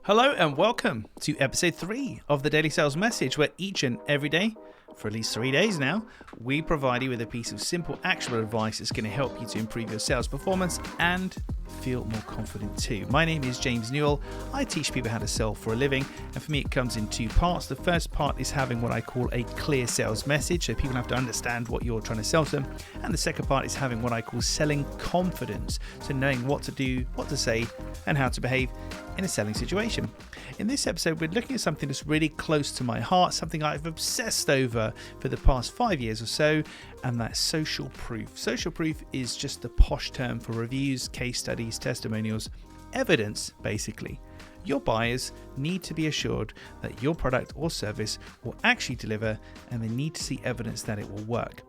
Hello and welcome to episode 3 of the Daily Sales Message, where each and every day, for at least 3 days now, we provide you with a piece of simple, actionable advice that's going to help you to improve your sales performance and feel more confident too. My name is James Newell. I teach people how to sell for a living, and for me it comes in 2 parts. The first part is having what I call a clear sales message, so people have to understand what you're trying to sell to them. And the second part is having what I call selling confidence, so knowing what to do, what to say, and how to behave in a selling situation. In this episode, we're looking at something that's really close to my heart, something I've obsessed over for the past 5 years or so, and that's social proof. Social proof is just the posh term for reviews, case studies, testimonials, evidence, basically. Your buyers need to be assured that your product or service will actually deliver, and they need to see evidence that it will work.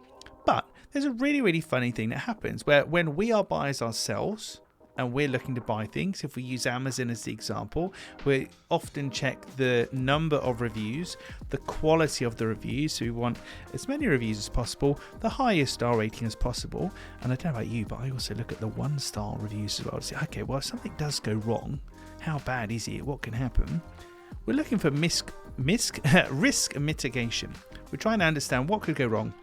But there's a really funny thing that happens where when we are buyers ourselves, and we're looking to buy things, if we use Amazon as the example, we often check the number of reviews, the quality of the reviews, so we want as many reviews as possible, the highest star rating as possible. And I don't know about you, but I also look at the 1-star reviews as well to say, okay, well, if something does go wrong, how bad is it? What can happen? We're looking for risk mitigation. We're trying to understand what could go wrong,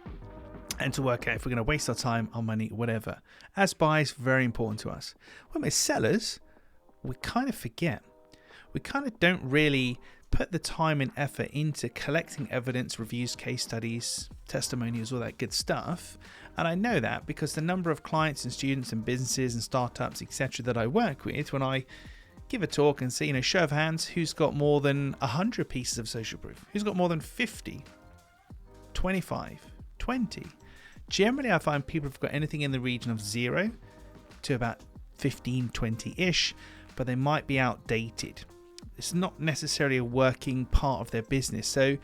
and to work out if we're going to waste our time, our money, whatever. As buyers, very important to us. When we're sellers, we kind of forget. We kind of don't really put the time and effort into collecting evidence, reviews, case studies, testimonials, all that good stuff. And I know that because the number of clients and students and businesses and startups, etc., that I work with, when I give a talk and say, show of hands, who's got more than 100 pieces of social proof? Who's got more than 50, 25, 20? Generally, I find people have got anything in the region of 0 to about 15, 20-ish, but they might be outdated. It's not necessarily a working part of their business. So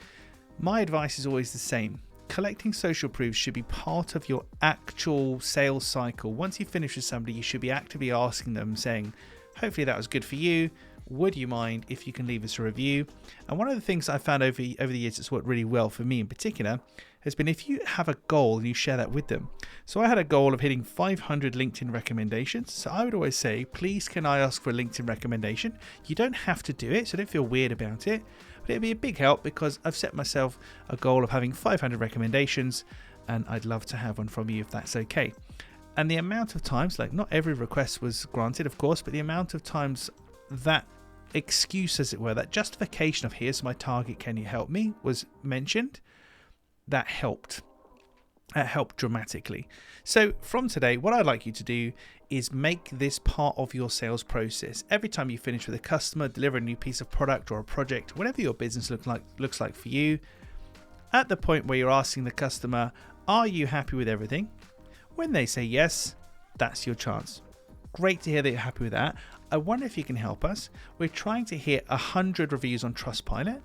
my advice is always the same. Collecting social proof should be part of your actual sales cycle. Once you finish with somebody, you should be actively asking them, saying, hopefully that was good for you. Would you mind if you can leave us a review? And one of the things I found over the years that's worked really well for me in particular has been if you have a goal and you share that with them. So I had a goal of hitting 500 LinkedIn recommendations. So I would always say, please can I ask for a LinkedIn recommendation? You don't have to do it, so don't feel weird about it. But it'd be a big help because I've set myself a goal of having 500 recommendations, and I'd love to have one from you if that's okay. And the amount of times, like not every request was granted, of course, but the amount of times that excuse, as it were, that justification of here's my target, can you help me, was mentioned, that helped. That helped dramatically. So from today, what I'd like you to do is make this part of your sales process. Every time you finish with a customer, deliver a new piece of product or a project, whatever your business looks like for you, at the point where you're asking the customer, are you happy with everything? When they say yes, that's your chance. Great to hear that you're happy with that. I wonder if you can help us. We're trying to hit 100 reviews on Trustpilot,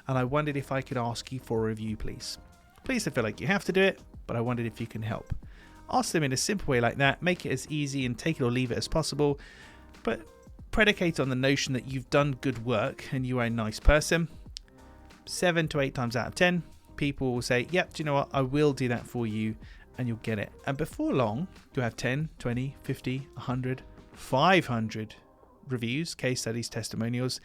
and I wondered if I could ask you for a review, please. Please don't feel like you have to do it, but I wondered if you can help. Ask them in a simple way like that. Make it as easy and take it or leave it as possible, but predicate on the notion that you've done good work and you are a nice person. 7 to 8 times out of 10, people will say, yep, do you know what? I will do that for you, and you'll get it. And before long, you'll have 10, 20, 50, 100, 500 reviews, case studies, testimonials.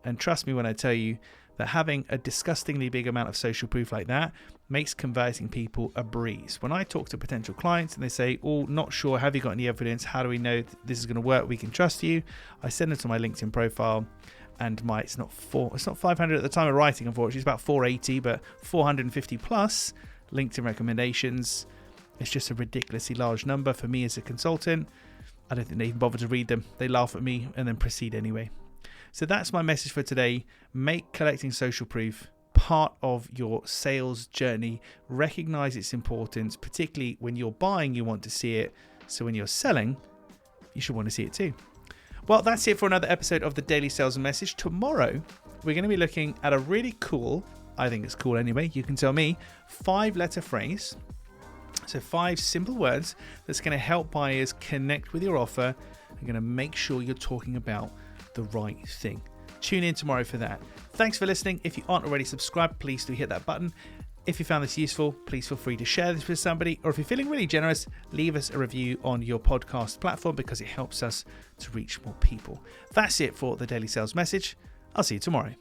And trust me when I tell you that having a disgustingly big amount of social proof like that makes converting people a breeze. When I talk to potential clients and they say, oh, not sure, have you got any evidence? How do we know this is going to work? We can trust you. I send them to my LinkedIn profile, and it's not 500 at the time of writing, unfortunately. It's about 480, but 450 plus LinkedIn recommendations. It's just a ridiculously large number for me as a consultant. I don't think they even bother to read them. They laugh at me and then proceed anyway. So that's my message for today. Make collecting social proof part of your sales journey. Recognize its importance, particularly when you're buying, you want to see it. So when you're selling, you should want to see it too. Well, that's it for another episode of the Daily Sales Message. Tomorrow, we're going to be looking at a really cool, I think it's cool anyway, you can tell me, 5-letter phrase. So 5 simple words that's going to help buyers connect with your offer and going to make sure you're talking about the right thing. Tune in tomorrow for that. Thanks for listening. If you aren't already subscribed, please do hit that button. If you found this useful, please feel free to share this with somebody, or if you're feeling really generous, leave us a review on your podcast platform because it helps us to reach more people. That's it for the Daily Sales Message. I'll see you tomorrow.